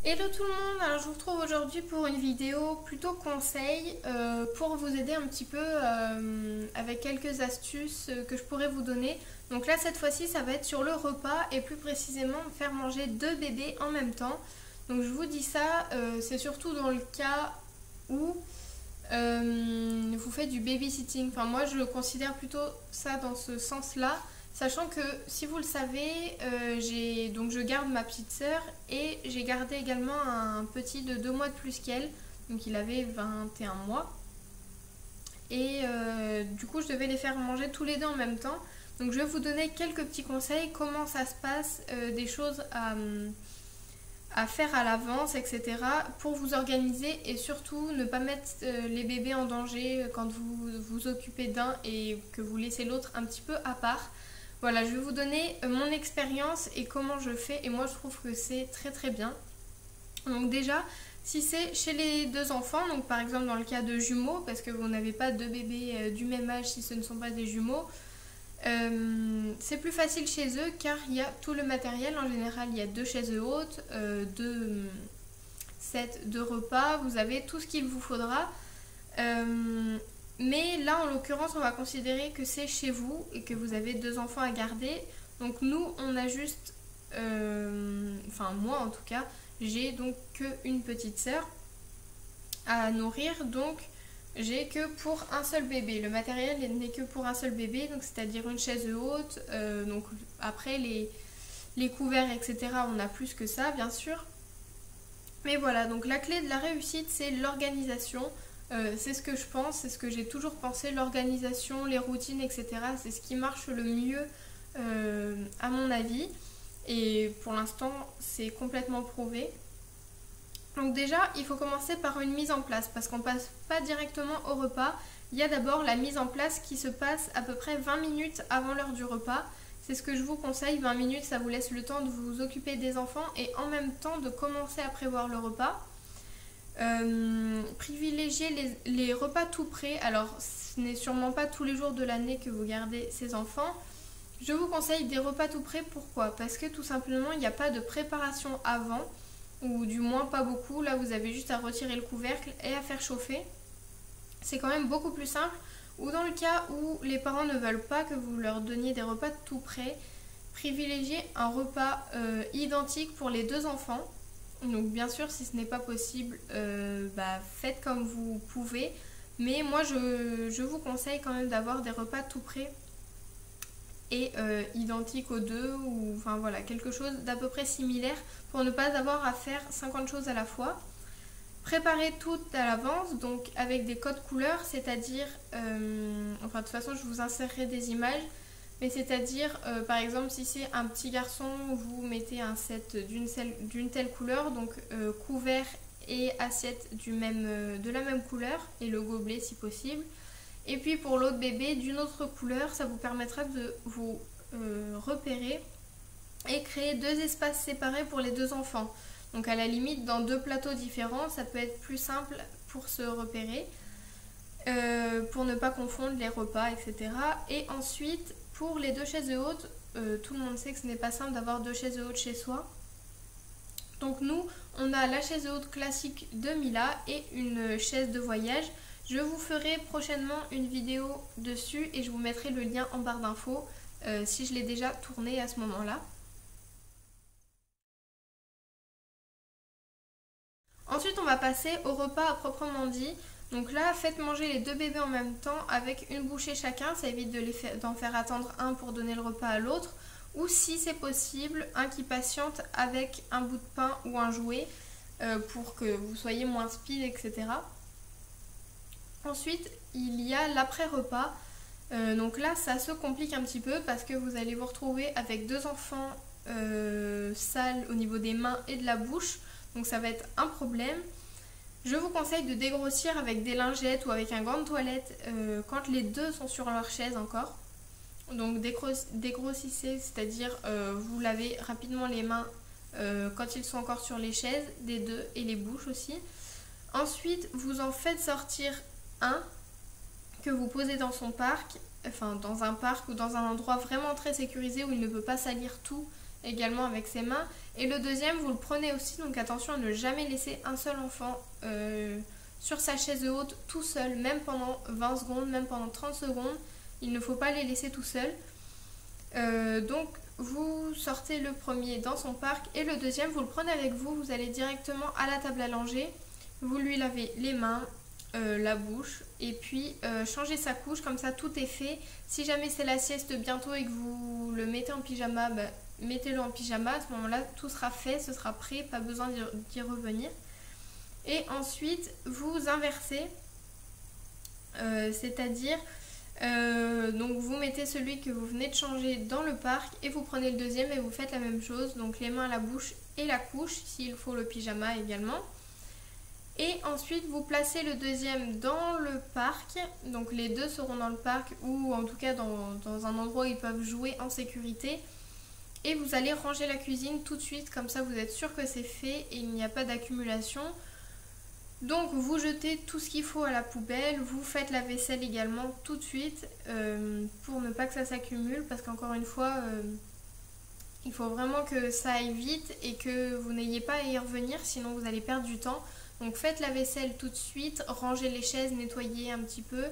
Hello tout le monde, alors je vous retrouve aujourd'hui pour une vidéo plutôt conseil pour vous aider un petit peu avec quelques astuces que je pourrais vous donner. Donc là cette fois-ci ça va être sur le repas et plus précisément faire manger deux bébés en même temps. Donc je vous dis ça, c'est surtout dans le cas où vous faites du babysitting. Enfin moi je considère plutôt ça dans ce sens-là. Sachant que, si vous le savez, donc je garde ma petite sœur et j'ai gardé également un petit de 2 mois de plus qu'elle. Donc il avait 21 mois. Et du coup, je devais les faire manger tous les deux en même temps. Donc je vais vous donner quelques petits conseils, comment ça se passe, des choses à faire à l'avance, etc. pour vous organiser et surtout ne pas mettre les bébés en danger quand vous vous occupez d'un et que vous laissez l'autre un petit peu à part. Voilà, je vais vous donner mon expérience et comment je fais et moi je trouve que c'est très très bien. Donc déjà, si c'est chez les deux enfants, donc par exemple dans le cas de jumeaux, parce que vous n'avez pas deux bébés du même âge si ce ne sont pas des jumeaux, c'est plus facile chez eux car il y a tout le matériel. En général, il y a deux chaises hautes, deux sets de repas, vous avez tout ce qu'il vous faudra. Mais là, en l'occurrence, on va considérer que c'est chez vous et que vous avez deux enfants à garder. Donc nous, on a juste... enfin, moi en tout cas, j'ai donc qu'une petite sœur à nourrir. Donc, j'ai que pour un seul bébé. Le matériel n'est que pour un seul bébé, donc c'est-à-dire une chaise haute. Donc après, les couverts, etc., on a plus que ça, bien sûr. Mais voilà, donc la clé de la réussite, c'est l'organisation. C'est ce que je pense, c'est ce que j'ai toujours pensé, l'organisation, les routines, etc. C'est ce qui marche le mieux à mon avis. Et pour l'instant, c'est complètement prouvé. Donc déjà, il faut commencer par une mise en place parce qu'on passe pas directement au repas. Il y a d'abord la mise en place qui se passe à peu près 20 minutes avant l'heure du repas. C'est ce que je vous conseille, 20 minutes, ça vous laisse le temps de vous occuper des enfants et en même temps de commencer à prévoir le repas. Privilégier les repas tout prêts. Alors, ce n'est sûrement pas tous les jours de l'année que vous gardez ces enfants. Je vous conseille des repas tout prêts. Pourquoi? Parce que tout simplement, il n'y a pas de préparation avant, ou du moins pas beaucoup. Là, vous avez juste à retirer le couvercle et à faire chauffer. C'est quand même beaucoup plus simple. Ou dans le cas où les parents ne veulent pas que vous leur donniez des repas tout prêts, privilégiez un repas identique pour les deux enfants. Donc bien sûr, si ce n'est pas possible, faites comme vous pouvez. Mais moi, je vous conseille quand même d'avoir des repas tout prêts et identiques aux deux. Ou enfin voilà, quelque chose d'à peu près similaire pour ne pas avoir à faire 50 choses à la fois. Préparez tout à l'avance, donc avec des codes couleurs, c'est-à-dire... enfin de toute façon, je vous insérerai des images. Mais c'est-à-dire, par exemple, si c'est un petit garçon, vous mettez un set d'une telle couleur, donc couvert et assiette de la même couleur, et le gobelet si possible. Et puis pour l'autre bébé, d'une autre couleur, ça vous permettra de vous repérer et créer deux espaces séparés pour les deux enfants. Donc à la limite, dans deux plateaux différents, ça peut être plus simple pour se repérer, pour ne pas confondre les repas, etc. Et ensuite... Pour les deux chaises hautes, tout le monde sait que ce n'est pas simple d'avoir deux chaises hautes chez soi. Donc nous, on a la chaise haute classique de Mila et une chaise de voyage. Je vous ferai prochainement une vidéo dessus et je vous mettrai le lien en barre d'infos si je l'ai déjà tournée à ce moment-là. Ensuite, on va passer au repas à proprement dit. Donc là, faites manger les deux bébés en même temps avec une bouchée chacun. Ça évite d'en faire attendre un pour donner le repas à l'autre. Ou si c'est possible, un qui patiente avec un bout de pain ou un jouet pour que vous soyez moins speed, etc. Ensuite, il y a l'après-repas. Donc là, ça se complique un petit peu parce que vous allez vous retrouver avec deux enfants sales au niveau des mains et de la bouche. Donc ça va être un problème. Je vous conseille de dégrossir avec des lingettes ou avec un gant de toilette quand les deux sont sur leur chaise encore. Donc dégrossissez, c'est-à-dire vous lavez rapidement les mains quand ils sont encore sur les chaises des deux et les bouches aussi. Ensuite, vous en faites sortir un que vous posez dans son parc, enfin dans un parc ou dans un endroit vraiment très sécurisé où il ne peut pas salir tout également avec ses mains. Et le deuxième, vous le prenez aussi, donc attention à ne jamais laisser un seul enfant sur sa chaise haute tout seul, même pendant 20 secondes, même pendant 30 secondes. Il ne faut pas les laisser tout seuls. Donc vous sortez le premier dans son parc et le deuxième, vous le prenez avec vous. Vous allez directement à la table à langer. Vous lui lavez les mains, la bouche et puis changez sa couche, comme ça tout est fait. Si jamais c'est la sieste bientôt et que vous le mettez en pyjama, mettez-le en pyjama. À ce moment-là, tout sera fait, ce sera prêt, pas besoin d'y revenir. Et ensuite, vous inversez, c'est-à-dire, donc vous mettez celui que vous venez de changer dans le parc et vous prenez le deuxième et vous faites la même chose. Donc les mains à la bouche et la couche, s'il faut le pyjama également. Et ensuite, vous placez le deuxième dans le parc. Donc les deux seront dans le parc ou en tout cas dans un endroit où ils peuvent jouer en sécurité. Et vous allez ranger la cuisine tout de suite, comme ça vous êtes sûr que c'est fait et il n'y a pas d'accumulation. Donc vous jetez tout ce qu'il faut à la poubelle, vous faites la vaisselle également tout de suite pour ne pas que ça s'accumule parce qu'encore une fois, il faut vraiment que ça aille vite et que vous n'ayez pas à y revenir sinon vous allez perdre du temps. Donc faites la vaisselle tout de suite, rangez les chaises, nettoyez un petit peu,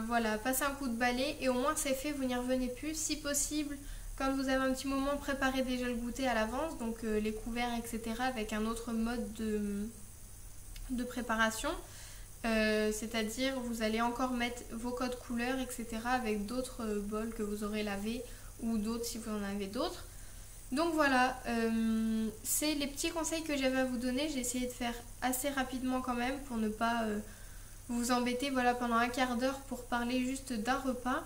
voilà, passez un coup de balai et au moins c'est fait, vous n'y revenez plus. Si possible, quand vous avez un petit moment, préparez déjà le goûter à l'avance, donc les couverts etc. avec un autre mode de préparation, c'est-à-dire vous allez encore mettre vos codes couleurs etc. avec d'autres bols que vous aurez lavés ou d'autres si vous en avez d'autres. Donc voilà, c'est les petits conseils que j'avais à vous donner. J'ai essayé de faire assez rapidement quand même pour ne pas vous embêter voilà, pendant un quart d'heure pour parler juste d'un repas.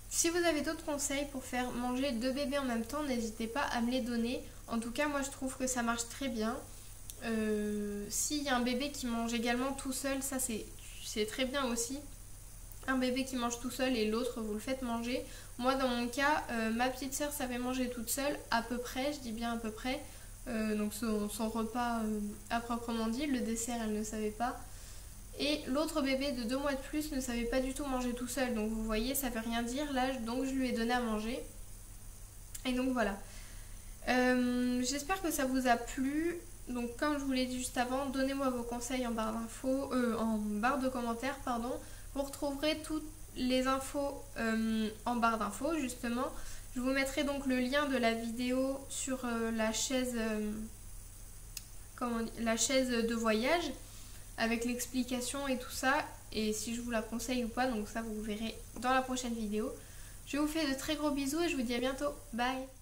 Si vous avez d'autres conseils pour faire manger deux bébés en même temps, n'hésitez pas à me les donner. En tout cas, moi je trouve que ça marche très bien. S'il y a un bébé qui mange également tout seul, ça c'est très bien aussi. Un bébé qui mange tout seul et l'autre vous le faites manger. Moi dans mon cas, ma petite soeur savait manger toute seule à peu près, je dis bien à peu près, donc son repas à proprement dit, le dessert elle ne savait pas. Et l'autre bébé de 2 mois de plus ne savait pas du tout manger tout seul, donc vous voyez ça veut rien dire l'âge, donc je lui ai donné à manger. Et donc voilà. J'espère que ça vous a plu. Donc comme je vous l'ai dit juste avant, donnez-moi vos conseils en barre d'infos, en barre de commentaires, pardon. Vous retrouverez toutes les infos en barre d'infos justement. Je vous mettrai donc le lien de la vidéo sur la chaise de voyage avec l'explication et tout ça et si je vous la conseille ou pas, donc ça vous verrez dans la prochaine vidéo. Je vous fais de très gros bisous et je vous dis à bientôt. Bye!